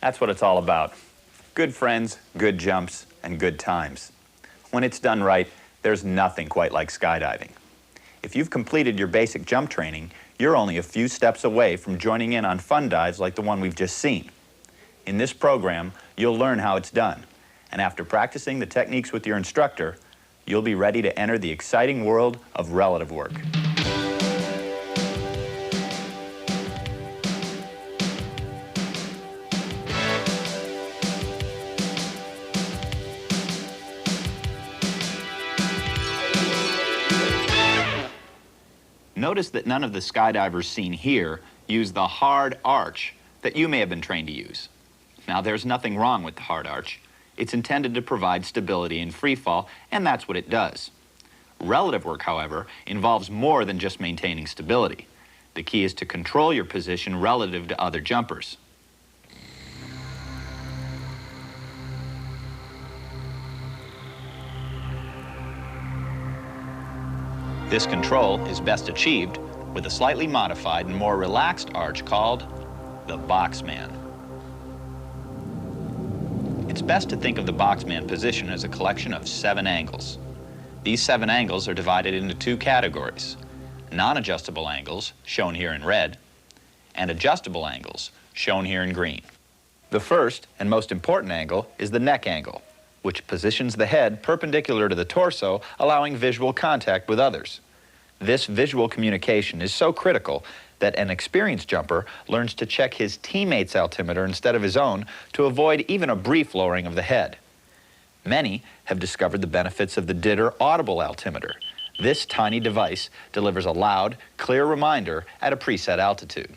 That's what it's all about. Good friends, good jumps, and good times. When it's done right, there's nothing quite like skydiving. If you've completed your basic jump training, you're only a few steps away from joining in on fun dives like the one we've just seen. In this program, you'll learn how it's done, and after practicing the techniques with your instructor, you'll be ready to enter the exciting world of relative work. Notice that none of the skydivers seen here use the hard arch that you may have been trained to use. Now, there's nothing wrong with the hard arch. It's intended to provide stability in free fall, and that's what it does. Relative work, however, involves more than just maintaining stability. The key is to control your position relative to other jumpers. This control is best achieved with a slightly modified and more relaxed arch called the boxman. It's best to think of the boxman position as a collection of 7 angles. These 7 angles are divided into 2 categories: non-adjustable angles, shown here in red, and adjustable angles, shown here in green. The first and most important angle is the neck angle, which positions the head perpendicular to the torso, allowing visual contact with others. This visual communication is so critical that an experienced jumper learns to check his teammate's altimeter instead of his own to avoid even a brief lowering of the head. Many have discovered the benefits of the Ditter audible altimeter. This tiny device delivers a loud, clear reminder at a preset altitude.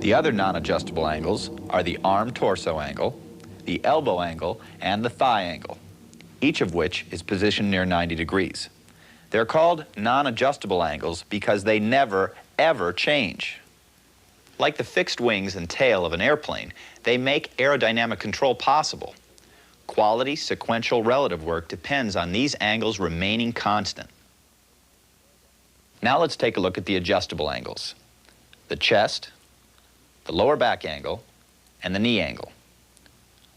The other non-adjustable angles are the arm-torso angle, the elbow angle, and the thigh angle, each of which is positioned near 90 degrees. They're called non-adjustable angles because they never, ever change. Like the fixed wings and tail of an airplane, they make aerodynamic control possible. Quality sequential relative work depends on these angles remaining constant. Now let's take a look at the adjustable angles: the chest, the lower back angle, and the knee angle.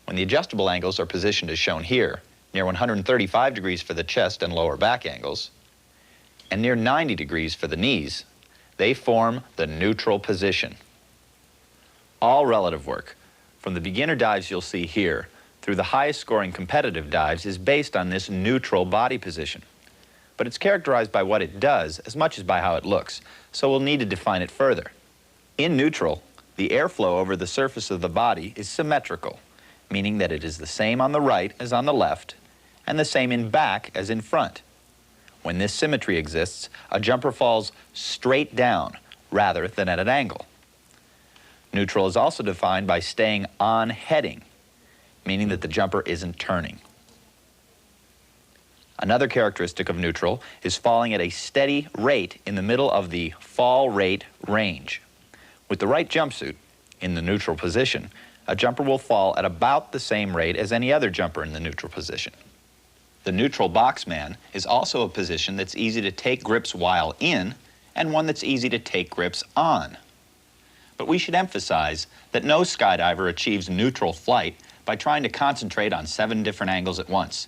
When the adjustable angles are positioned as shown here, near 135 degrees for the chest and lower back angles, and near 90 degrees for the knees, they form the neutral position. All relative work, from the beginner dives you'll see here through the highest scoring competitive dives, is based on this neutral body position. But it's characterized by what it does as much as by how it looks, so we'll need to define it further. In neutral, the airflow over the surface of the body is symmetrical, meaning that it is the same on the right as on the left, and the same in back as in front. When this symmetry exists, a jumper falls straight down rather than at an angle. Neutral is also defined by staying on heading, meaning that the jumper isn't turning. Another characteristic of neutral is falling at a steady rate in the middle of the fall rate range. With the right jumpsuit, in the neutral position, a jumper will fall at about the same rate as any other jumper in the neutral position. The neutral boxman is also a position that's easy to take grips while in, and one that's easy to take grips on. But we should emphasize that no skydiver achieves neutral flight by trying to concentrate on 7 different angles at once.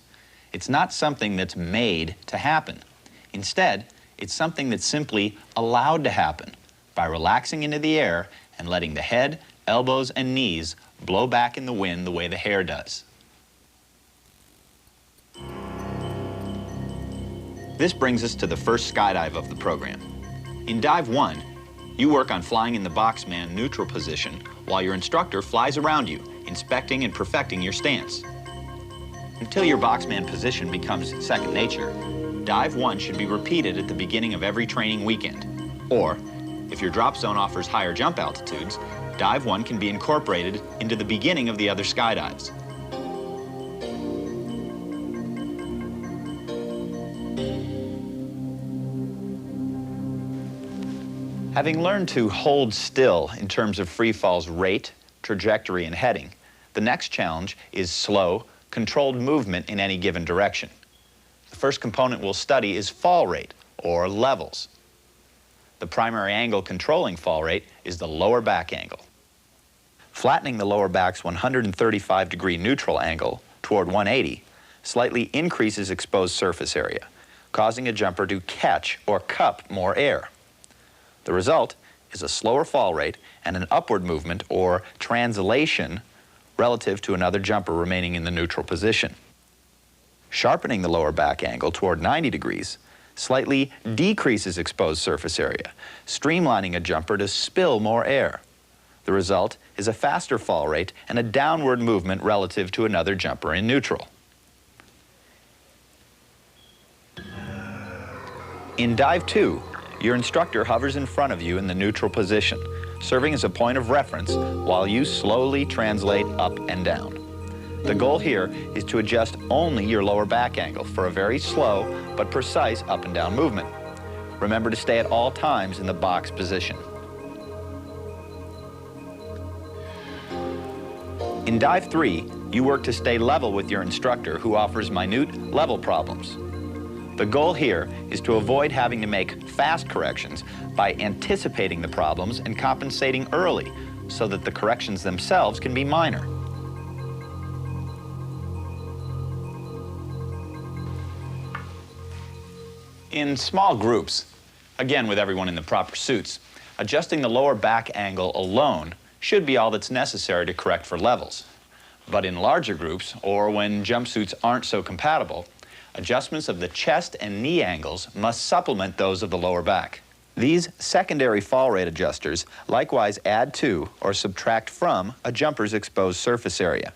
It's not something that's made to happen. Instead, it's something that's simply allowed to happen by relaxing into the air and letting the head, elbows, and knees blow back in the wind the way the hair does. This brings us to the first skydive of the program. In Dive 1, you work on flying in the boxman neutral position while your instructor flies around you, inspecting and perfecting your stance. Until your boxman position becomes second nature, Dive 1 should be repeated at the beginning of every training weekend. Or, if your drop zone offers higher jump altitudes, Dive 1 can be incorporated into the beginning of the other skydives. Having learned to hold still in terms of free fall's rate, trajectory, and heading, the next challenge is slow, controlled movement in any given direction. The first component we'll study is fall rate, or levels. The primary angle controlling fall rate is the lower back angle. Flattening the lower back's 135-degree neutral angle toward 180 slightly increases exposed surface area, causing a jumper to catch or cup more air. The result is a slower fall rate and an upward movement or translation relative to another jumper remaining in the neutral position. Sharpening the lower back angle toward 90 degrees slightly decreases exposed surface area, streamlining a jumper to spill more air. The result is a faster fall rate and a downward movement relative to another jumper in neutral. In Dive 2, your instructor hovers in front of you in the neutral position, serving as a point of reference while you slowly translate up and down. The goal here is to adjust only your lower back angle for a very slow but precise up and down movement. Remember to stay at all times in the box position. In Dive 3, you work to stay level with your instructor who offers minute level problems. The goal here is to avoid having to make fast corrections by anticipating the problems and compensating early so that the corrections themselves can be minor. In small groups, again with everyone in the proper suits, adjusting the lower back angle alone should be all that's necessary to correct for levels. But in larger groups, or when jumpsuits aren't so compatible, adjustments of the chest and knee angles must supplement those of the lower back. These secondary fall rate adjusters likewise add to or subtract from a jumper's exposed surface area.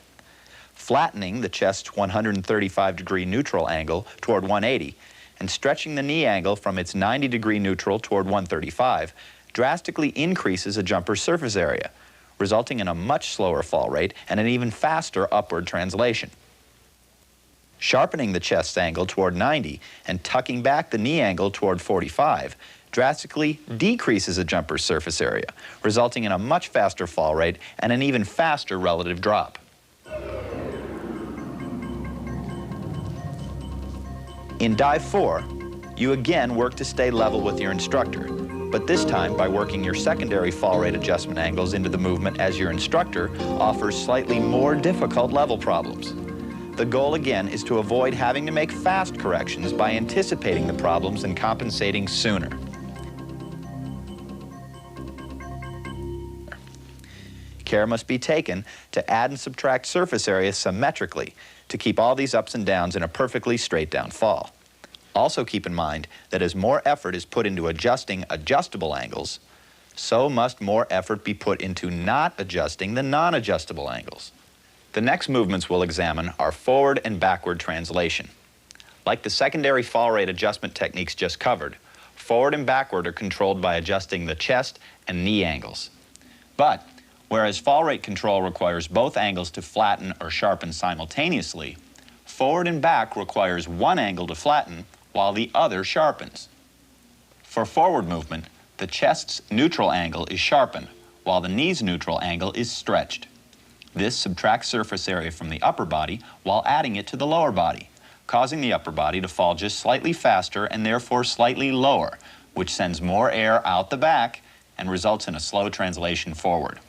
Flattening the chest's 135-degree neutral angle toward 180 and stretching the knee angle from its 90-degree neutral toward 135 drastically increases a jumper's surface area, resulting in a much slower fall rate and an even faster upward translation. Sharpening the chest angle toward 90 and tucking back the knee angle toward 45 drastically decreases a jumper's surface area, resulting in a much faster fall rate and an even faster relative drop. In Dive 4, you again work to stay level with your instructor, but this time by working your secondary fall rate adjustment angles into the movement as your instructor offers slightly more difficult level problems. The goal again is to avoid having to make fast corrections by anticipating the problems and compensating sooner. Care must be taken to add and subtract surface area symmetrically to keep all these ups and downs in a perfectly straight down fall. Also keep in mind that as more effort is put into adjusting adjustable angles, so must more effort be put into not adjusting the non-adjustable angles. The next movements we'll examine are forward and backward translation. Like the secondary fall rate adjustment techniques just covered, forward and backward are controlled by adjusting the chest and knee angles. But whereas fall rate control requires both angles to flatten or sharpen simultaneously, forward and back requires one angle to flatten while the other sharpens. For forward movement, the chest's neutral angle is sharpened while the knee's neutral angle is stretched. This subtracts surface area from the upper body while adding it to the lower body, causing the upper body to fall just slightly faster and therefore slightly lower, which sends more air out the back and results in a slow translation forward.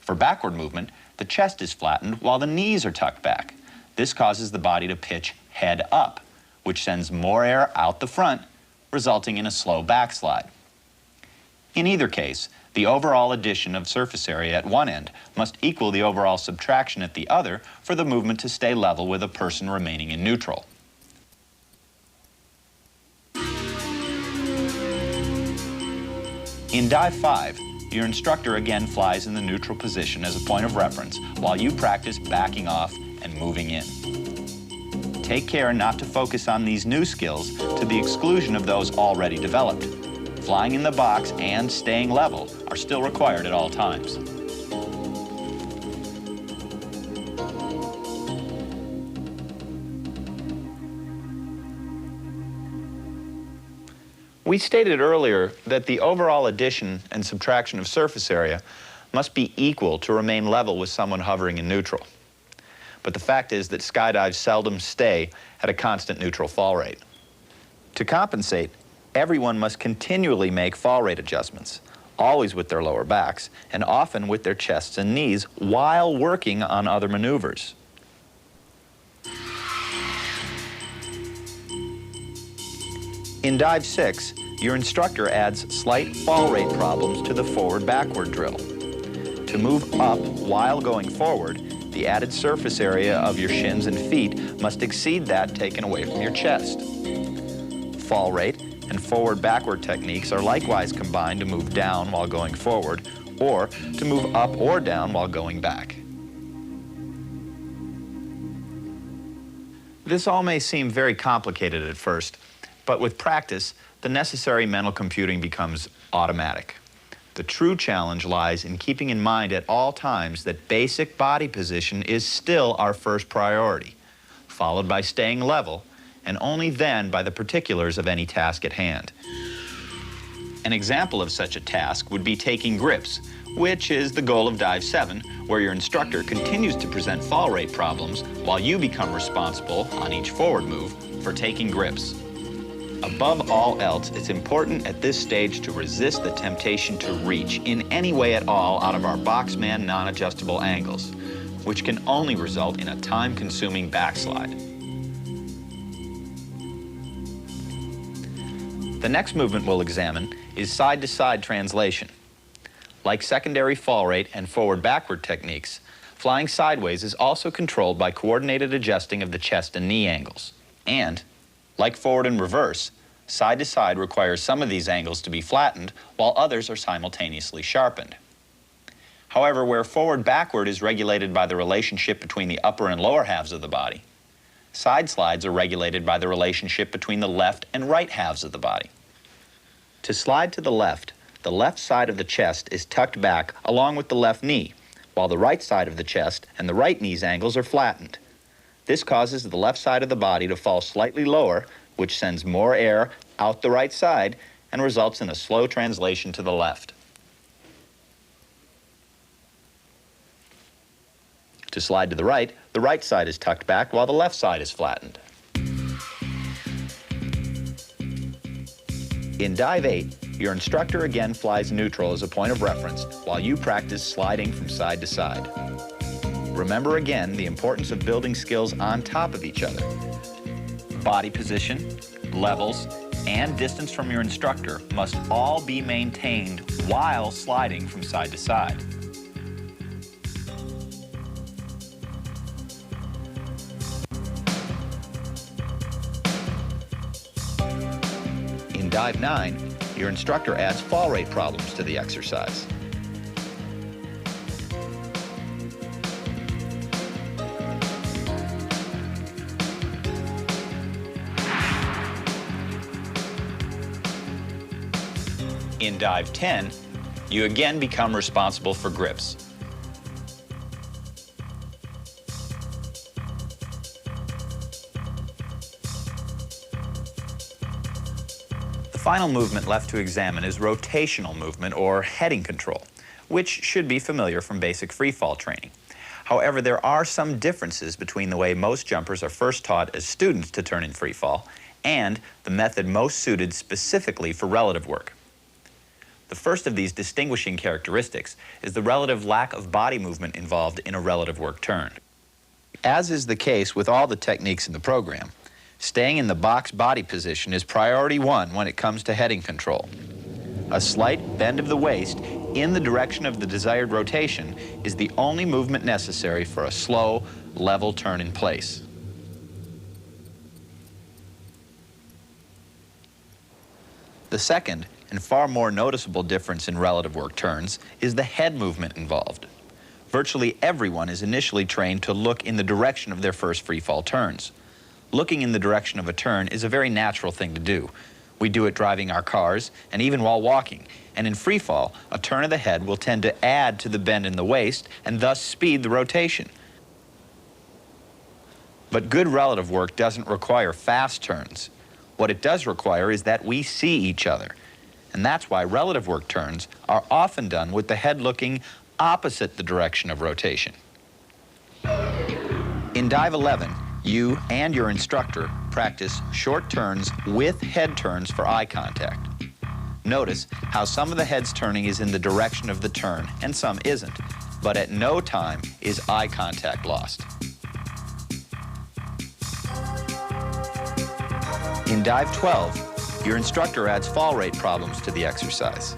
For backward movement, the chest is flattened while the knees are tucked back. This causes the body to pitch head up, which sends more air out the front, resulting in a slow backslide. In either case, the overall addition of surface area at one end must equal the overall subtraction at the other for the movement to stay level with a person remaining in neutral. In Dive 5, your instructor again flies in the neutral position as a point of reference while you practice backing off and moving in. Take care not to focus on these new skills to the exclusion of those already developed. Flying in the box and staying level are still required at all times. We stated earlier that the overall addition and subtraction of surface area must be equal to remain level with someone hovering in neutral. But the fact is that skydives seldom stay at a constant neutral fall rate. To compensate, everyone must continually make fall rate adjustments, always with their lower backs, and often with their chests and knees while working on other maneuvers. In Dive 6, your instructor adds slight fall rate problems to the forward-backward drill. To move up while going forward, the added surface area of your shins and feet must exceed that taken away from your chest. Fall rate and forward-backward techniques are likewise combined to move down while going forward, or to move up or down while going back. This all may seem very complicated at first, but with practice, the necessary mental computing becomes automatic. The true challenge lies in keeping in mind at all times that basic body position is still our first priority, followed by staying level, and only then by the particulars of any task at hand. An example of such a task would be taking grips, which is the goal of Dive 7, where your instructor continues to present fall rate problems while you become responsible, on each forward move, for taking grips. Above all else, it's important at this stage to resist the temptation to reach in any way at all out of our boxman non-adjustable angles, which can only result in a time-consuming backslide. The next movement we'll examine is side-to-side translation. Like secondary fall rate and forward-backward techniques, flying sideways is also controlled by coordinated adjusting of the chest and knee angles. And, like forward and reverse, side-to-side requires some of these angles to be flattened while others are simultaneously sharpened. However, where forward-backward is regulated by the relationship between the upper and lower halves of the body, side slides are regulated by the relationship between the left and right halves of the body. To slide to the left side of the chest is tucked back along with the left knee, while the right side of the chest and the right knee's angles are flattened. This causes the left side of the body to fall slightly lower, which sends more air out the right side and results in a slow translation to the left. To slide to the right side is tucked back while the left side is flattened. In Dive 8, your instructor again flies neutral as a point of reference while you practice sliding from side to side. Remember again the importance of building skills on top of each other. Body position, levels, and distance from your instructor must all be maintained while sliding from side to side. In Dive 9, your instructor adds fall rate problems to the exercise. In Dive 10, you again become responsible for grips. The final movement left to examine is rotational movement, or heading control, which should be familiar from basic freefall training. However, there are some differences between the way most jumpers are first taught as students to turn in freefall and the method most suited specifically for relative work. The first of these distinguishing characteristics is the relative lack of body movement involved in a relative work turn. As is the case with all the techniques in the program, staying in the box body position is priority one when it comes to heading control. A slight bend of the waist in the direction of the desired rotation is the only movement necessary for a slow, level turn in place. The second and far more noticeable difference in relative work turns is the head movement involved. Virtually everyone is initially trained to look in the direction of their first freefall turns. Looking in the direction of a turn is a very natural thing to do. We do it driving our cars and even while walking. And in freefall, a turn of the head will tend to add to the bend in the waist and thus speed the rotation. But good relative work doesn't require fast turns. What it does require is that we see each other. And that's why relative work turns are often done with the head looking opposite the direction of rotation. In Dive 11, you and your instructor practice short turns with head turns for eye contact. Notice how some of the head's turning is in the direction of the turn and some isn't, but at no time is eye contact lost. In Dive 12, your instructor adds fall rate problems to the exercise.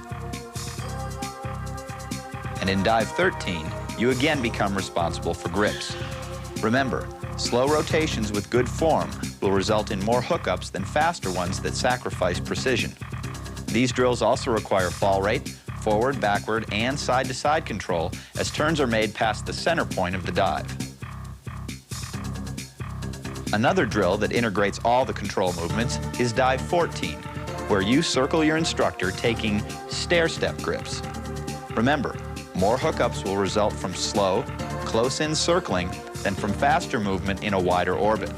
And in Dive 13, you again become responsible for grips. Remember, slow rotations with good form will result in more hookups than faster ones that sacrifice precision. These drills also require fall rate, forward, backward, and side-to-side control as turns are made past the center point of the dive. Another drill that integrates all the control movements is Dive 14, where you circle your instructor taking stair-step grips. Remember, more hookups will result from slow, close-in circling than from faster movement in a wider orbit.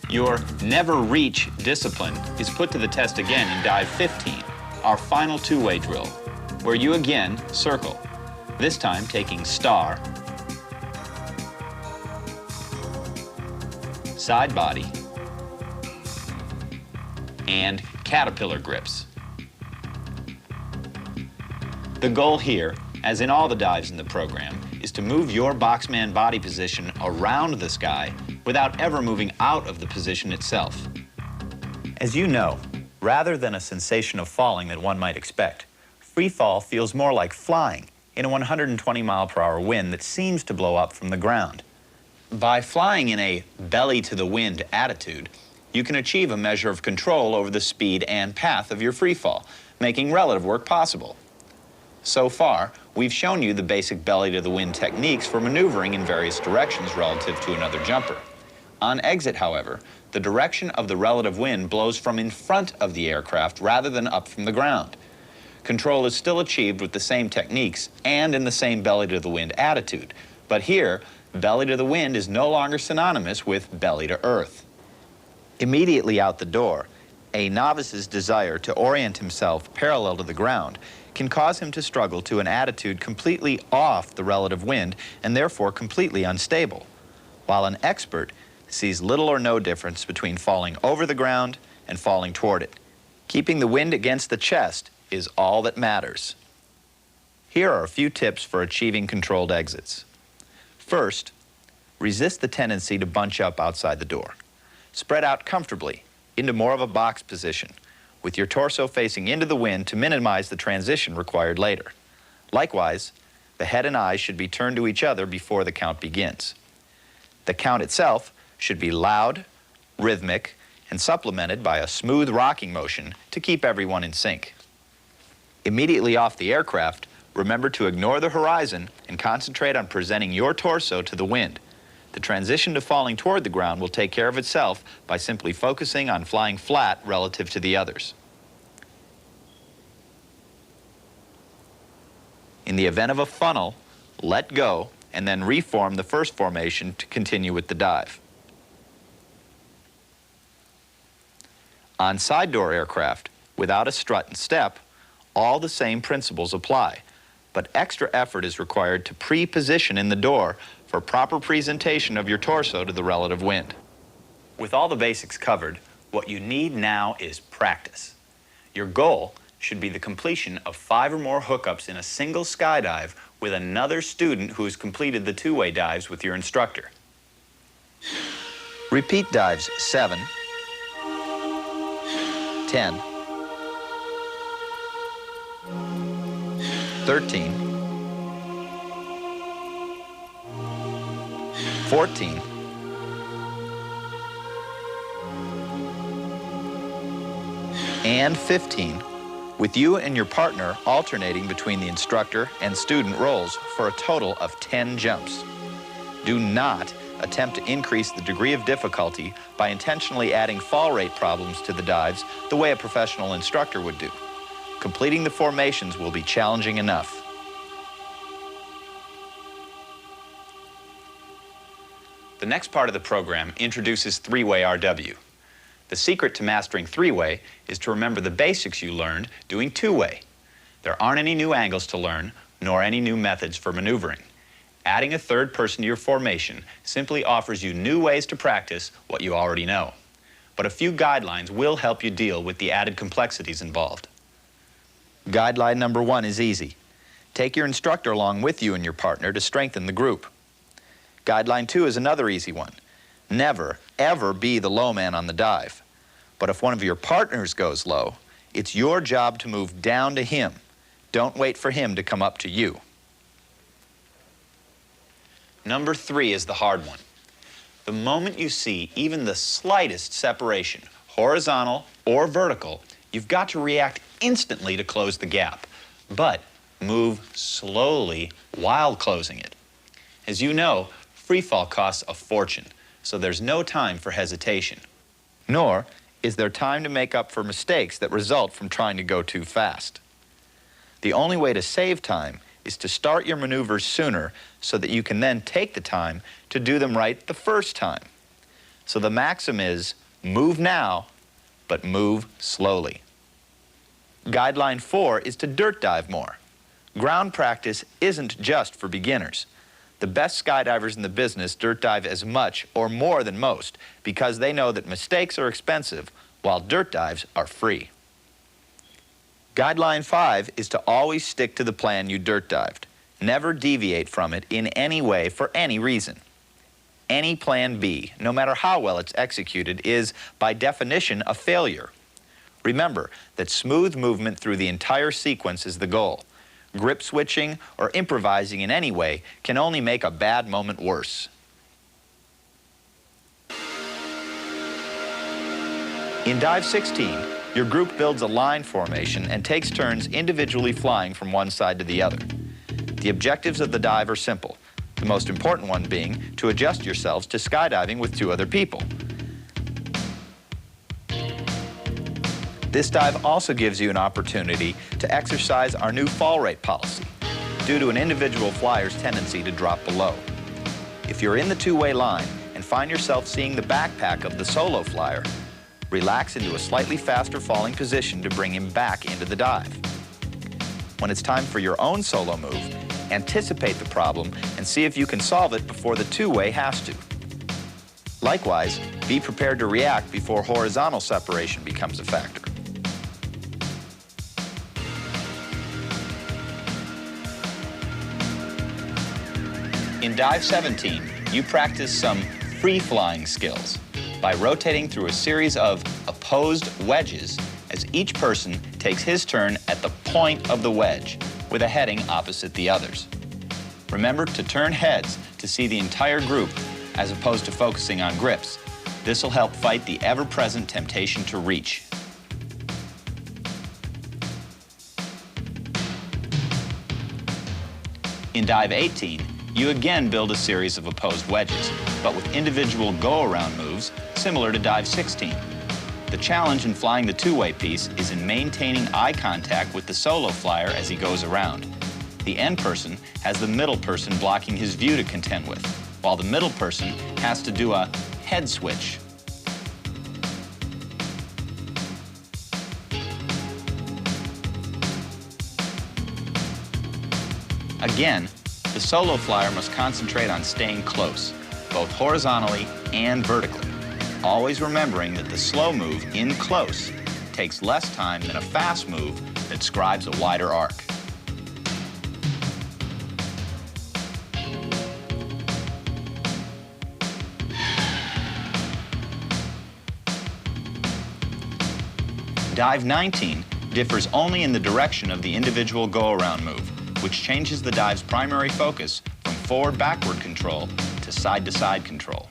Your never reach discipline is put to the test again in Dive 15, our final two-way drill, where you again circle, this time taking star, side body, and caterpillar grips. The goal here, as in all the dives in the program, is to move your boxman body position around the sky without ever moving out of the position itself. As you know, rather than a sensation of falling that one might expect, free fall feels more like flying in a 120-mile-per-hour wind that seems to blow up from the ground. By flying in a belly-to-the-wind attitude, you can achieve a measure of control over the speed and path of your free fall, making relative work possible. So far, we've shown you the basic belly-to-the-wind techniques for maneuvering in various directions relative to another jumper. On exit, however, the direction of the relative wind blows from in front of the aircraft rather than up from the ground. Control is still achieved with the same techniques and in the same belly-to-the-wind attitude, but here, belly-to-the-wind is no longer synonymous with belly-to-earth. Immediately out the door, a novice's desire to orient himself parallel to the ground can cause him to struggle to an attitude completely off the relative wind and therefore completely unstable, while an expert sees little or no difference between falling over the ground and falling toward it. Keeping the wind against the chest is all that matters. Here are a few tips for achieving controlled exits. First, resist the tendency to bunch up outside the door. Spread out comfortably into more of a box position, with your torso facing into the wind to minimize the transition required later. Likewise, the head and eyes should be turned to each other before the count begins. The count itself should be loud, rhythmic, and supplemented by a smooth rocking motion to keep everyone in sync. Immediately off the aircraft, remember to ignore the horizon and concentrate on presenting your torso to the wind. The transition to falling toward the ground will take care of itself by simply focusing on flying flat relative to the others. In the event of a funnel, let go and then reform the first formation to continue with the dive. On side door aircraft, without a strut and step, all the same principles apply, but extra effort is required to pre-position in the door for proper presentation of your torso to the relative wind. With all the basics covered, what you need now is practice. Your goal should be the completion of 5 or more hookups in a single skydive with another student who has completed the two-way dives with your instructor. Repeat dives 7, 10, 13, 14, and 15, with you and your partner alternating between the instructor and student roles for a total of 10 jumps. Do not attempt to increase the degree of difficulty by intentionally adding fall rate problems to the dives the way a professional instructor would do. Completing the formations will be challenging enough. The next part of the program introduces three-way RW. The secret to mastering three-way is to remember the basics you learned doing two-way. There aren't any new angles to learn, nor any new methods for maneuvering. Adding a third person to your formation simply offers you new ways to practice what you already know. But a few guidelines will help you deal with the added complexities involved. Guideline number 1 is easy. Take your instructor along with you and your partner to strengthen the group. Guideline 2 is another easy one. Never, ever be the low man on the dive. But if one of your partners goes low, it's your job to move down to him. Don't wait for him to come up to you. Number 3 is the hard one. The moment you see even the slightest separation, horizontal or vertical, you've got to react instantly to close the gap, but move slowly while closing it. As you know, freefall costs a fortune, so there's no time for hesitation. Nor is there time to make up for mistakes that result from trying to go too fast. The only way to save time is to start your maneuvers sooner so that you can then take the time to do them right the first time. So the maxim is, move now, but move slowly. Guideline 4 is to dirt dive more. Ground practice isn't just for beginners. The best skydivers in the business dirt dive as much or more than most because they know that mistakes are expensive while dirt dives are free. Guideline 5 is to always stick to the plan you dirt dived. Never deviate from it in any way for any reason. Any plan B, no matter how well it's executed, is by definition a failure. Remember that smooth movement through the entire sequence is the goal. Grip switching or improvising in any way can only make a bad moment worse. In Dive 16, your group builds a line formation and takes turns individually flying from one side to the other. The objectives of the dive are simple, the most important one being to adjust yourselves to skydiving with 2 other people. This dive also gives you an opportunity to exercise our new fall rate policy due to an individual flyer's tendency to drop below. If you're in the two-way line and find yourself seeing the backpack of the solo flyer, relax into a slightly faster falling position to bring him back into the dive. When it's time for your own solo move, anticipate the problem and see if you can solve it before the two-way has to. Likewise, be prepared to react before horizontal separation becomes a factor. In Dive 17, you practice some free-flying skills by rotating through a series of opposed wedges as each person takes his turn at the point of the wedge with a heading opposite the others. Remember to turn heads to see the entire group as opposed to focusing on grips. This will help fight the ever-present temptation to reach. In Dive 18, you again build a series of opposed wedges, but with individual go-around moves similar to Dive 16. The challenge in flying the two-way piece is in maintaining eye contact with the solo flyer as he goes around. The end person has the middle person blocking his view to contend with, while the middle person has to do a head switch. Again, the solo flyer must concentrate on staying close, both horizontally and vertically, always remembering that the slow move in close takes less time than a fast move that scribes a wider arc. Dive 19 differs only in the direction of the individual go-around move, which changes the dive's primary focus from forward-backward control to side-to-side control.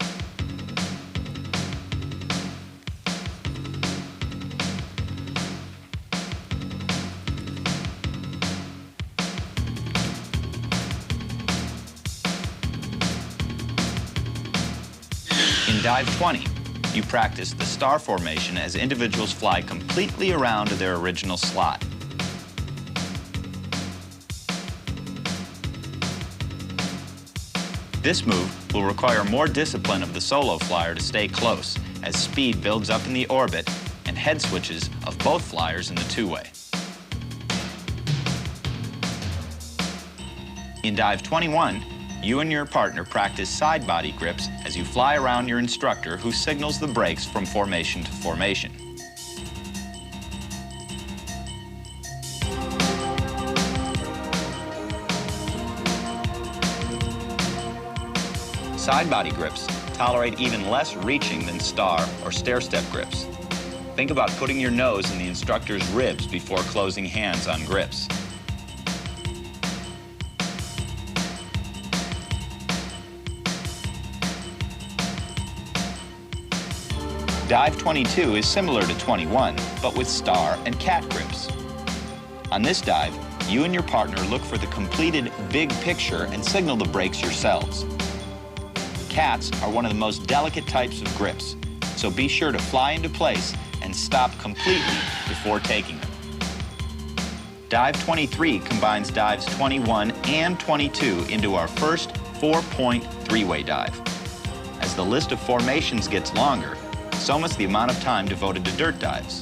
In Dive 20, you practice the star formation as individuals fly completely around to their original slot. This move will require more discipline of the solo flyer to stay close as speed builds up in the orbit and head switches of both flyers in the two-way. In Dive 21, you and your partner practice side body grips as you fly around your instructor who signals the brakes from formation to formation. Side body grips tolerate even less reaching than star or stair-step grips. Think about putting your nose in the instructor's ribs before closing hands on grips. Dive 22 is similar to 21, but with star and cat grips. On this dive, you and your partner look for the completed big picture and signal the brakes yourselves. Cats are one of the most delicate types of grips, so be sure to fly into place and stop completely before taking them. Dive 23 combines dives 21 and 22 into our first 4-point three-way dive. As the list of formations gets longer, so must the amount of time devoted to dirt dives.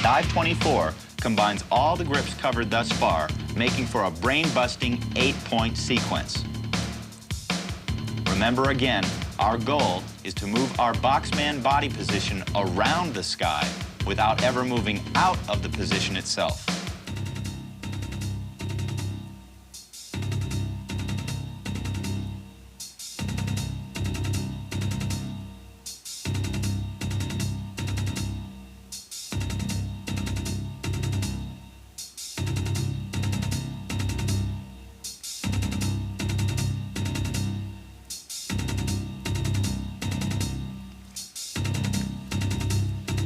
Dive 24 combines all the grips covered thus far, making for a brain-busting 8-point sequence. Remember again, our goal is to move our boxman body position around the sky without ever moving out of the position itself.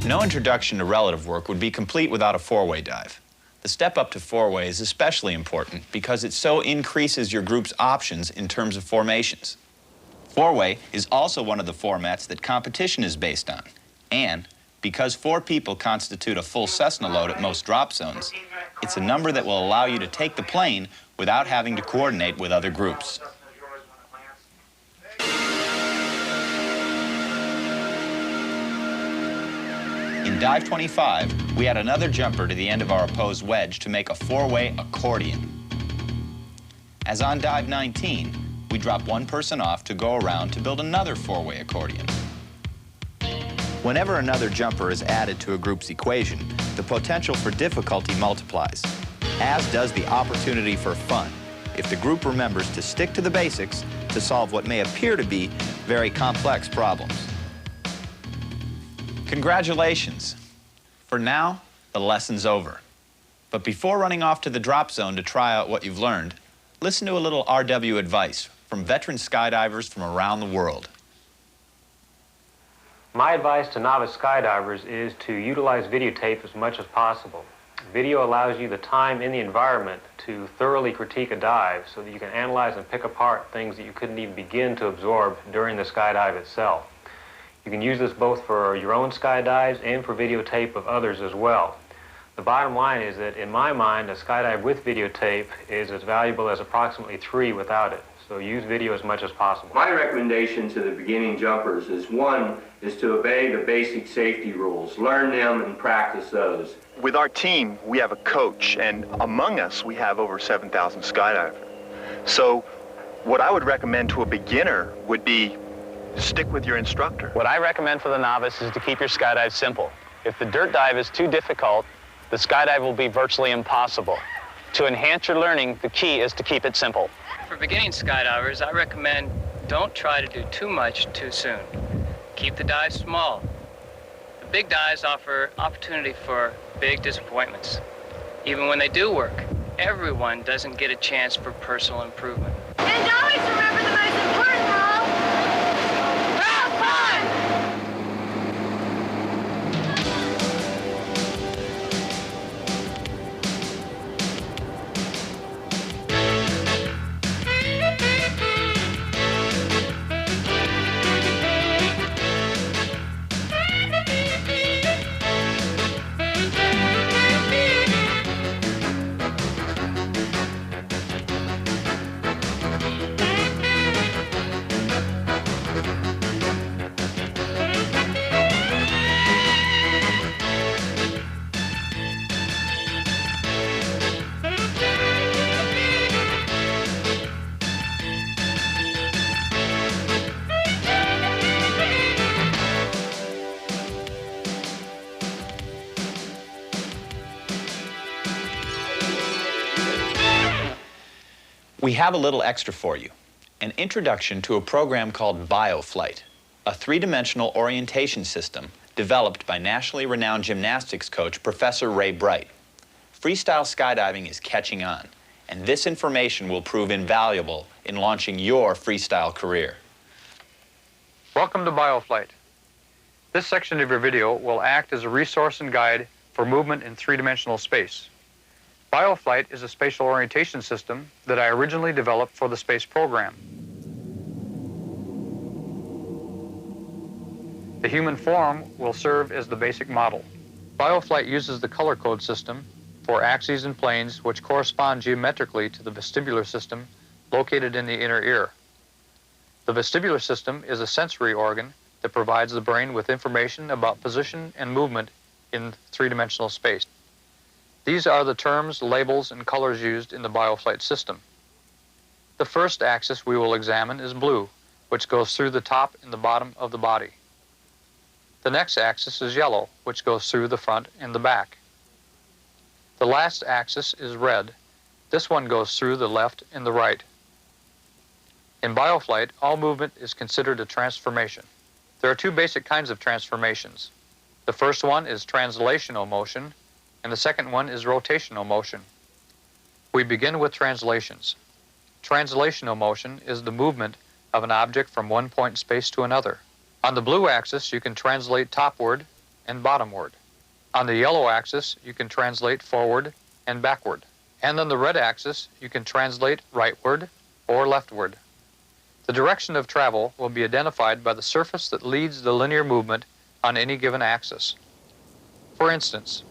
No introduction to relative work would be complete without a four-way dive. The step up to four-way is especially important because it so increases your group's options in terms of formations. Four-way is also one of the formats that competition is based on. And because 4 people constitute a full Cessna load at most drop zones, it's a number that will allow you to take the plane without having to coordinate with other groups. In Dive 25, we add another jumper to the end of our opposed wedge to make a four-way accordion. As on Dive 19, we drop one person off to go around to build another four-way accordion. Whenever another jumper is added to a group's equation, the potential for difficulty multiplies, as does the opportunity for fun, if the group remembers to stick to the basics to solve what may appear to be very complex problems. Congratulations. For now, the lesson's over. But before running off to the drop zone to try out what you've learned, listen to a little RW advice from veteran skydivers from around the world. My advice to novice skydivers is to utilize videotape as much as possible. Video allows you the time in the environment to thoroughly critique a dive so that you can analyze and pick apart things that you couldn't even begin to absorb during the skydive itself. You can use this both for your own skydives and for videotape of others as well. The bottom line is that, in my mind, a skydive with videotape is as valuable as approximately 3 without it. So use video as much as possible. My recommendation to the beginning jumpers is, one, is to obey the basic safety rules. Learn them and practice those. With our team, we have a coach, and among us, we have over 7,000 skydivers. So what I would recommend to a beginner would be stick with your instructor. What I recommend for the novice is to keep your skydive simple. If the dirt dive is too difficult, the skydive will be virtually impossible. To enhance your learning, the key is to keep it simple. For beginning skydivers, I recommend don't try to do too much too soon. Keep the dive small. The big dives offer opportunity for big disappointments. Even when they do work, everyone doesn't get a chance for personal improvement. And always remember the most important rule. Have fun! We have a little extra for you, an introduction to a program called Bioflight, a three-dimensional orientation system developed by nationally renowned gymnastics coach Professor Ray Bright. Freestyle skydiving is catching on, and this information will prove invaluable in launching your freestyle career. Welcome to Bioflight. This section of your video will act as a resource and guide for movement in three-dimensional space. Bioflight is a spatial orientation system that I originally developed for the space program. The human form will serve as the basic model. Bioflight uses the color code system for axes and planes which correspond geometrically to the vestibular system located in the inner ear. The vestibular system is a sensory organ that provides the brain with information about position and movement in three-dimensional space. These are the terms, labels, and colors used in the Bioflight system. The first axis we will examine is blue, which goes through the top and the bottom of the body. The next axis is yellow, which goes through the front and the back. The last axis is red. This one goes through the left and the right. In Bioflight, all movement is considered a transformation. There are two basic kinds of transformations. The first one is translational motion, and the second one is rotational motion. We begin with translations. Translational motion is the movement of an object from one point in space to another. On the blue axis, you can translate topward and bottomward. On the yellow axis, you can translate forward and backward. And on the red axis, you can translate rightward or leftward. The direction of travel will be identified by the surface that leads the linear movement on any given axis. For instance,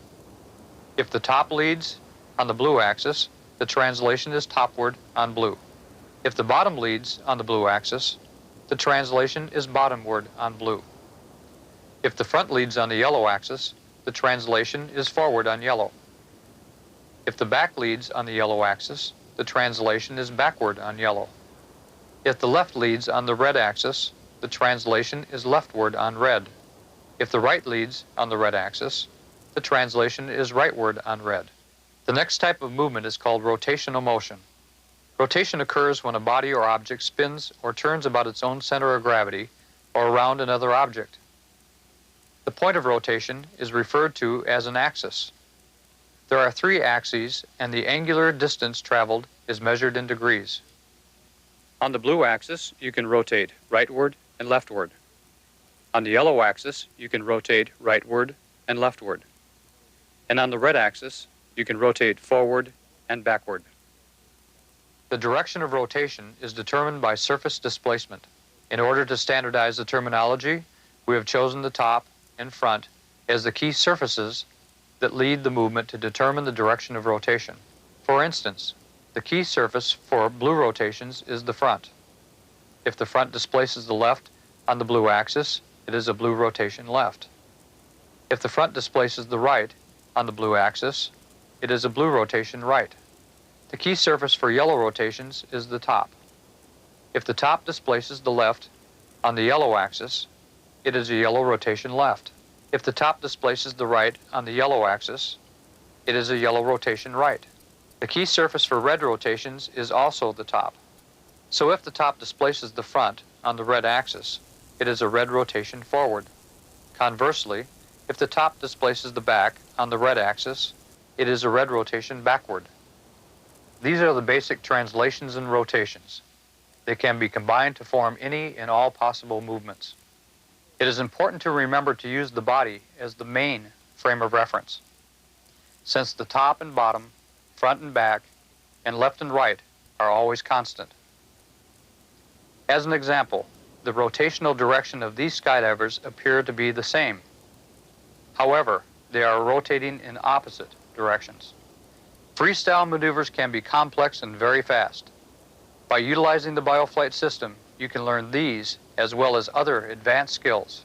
if the top leads on the blue axis, the translation is topward on blue. If the bottom leads on the blue axis, the translation is bottomward on blue. If the front leads on the yellow axis, the translation is forward on yellow. If the back leads on the yellow axis, the translation is backward on yellow. If the left leads on the red axis, the translation is leftward on red. If the right leads on the red axis, the translation is rightward on red. The next type of movement is called rotational motion. Rotation occurs when a body or object spins or turns about its own center of gravity or around another object. The point of rotation is referred to as an axis. There are three axes, and the angular distance traveled is measured in degrees. On the blue axis, you can rotate rightward and leftward. On the yellow axis, you can rotate rightward and leftward. And on the red axis, you can rotate forward and backward. The direction of rotation is determined by surface displacement. In order to standardize the terminology, we have chosen the top and front as the key surfaces that lead the movement to determine the direction of rotation. For instance, the key surface for blue rotations is the front. If the front displaces the left on the blue axis, it is a blue rotation left. If the front displaces the right on the blue axis, it is a blue rotation right. The key surface for yellow rotations is the top. If the top displaces the left on the yellow axis, it is a yellow rotation left. If the top displaces the right on the yellow axis, it is a yellow rotation right. The key surface for red rotations is also the top. So if the top displaces the front on the red axis, it is a red rotation forward. Conversely, if the top displaces the back on the red axis, it is a red rotation backward. These are the basic translations and rotations. They can be combined to form any and all possible movements. It is important to remember to use the body as the main frame of reference, since the top and bottom, front and back, and left and right are always constant. As an example, the rotational direction of these skydivers appear to be the same. However, they are rotating in opposite directions. Freestyle maneuvers can be complex and very fast. By utilizing the Bioflight system, you can learn these as well as other advanced skills.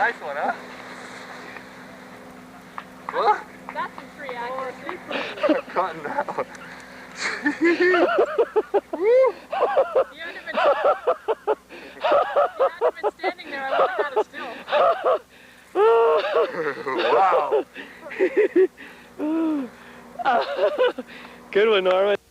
Nice one, huh? What? That's some free accuracy. I'm cutting out. You hadn't been standing there, I would have had a still. Wow. Good one, Norman.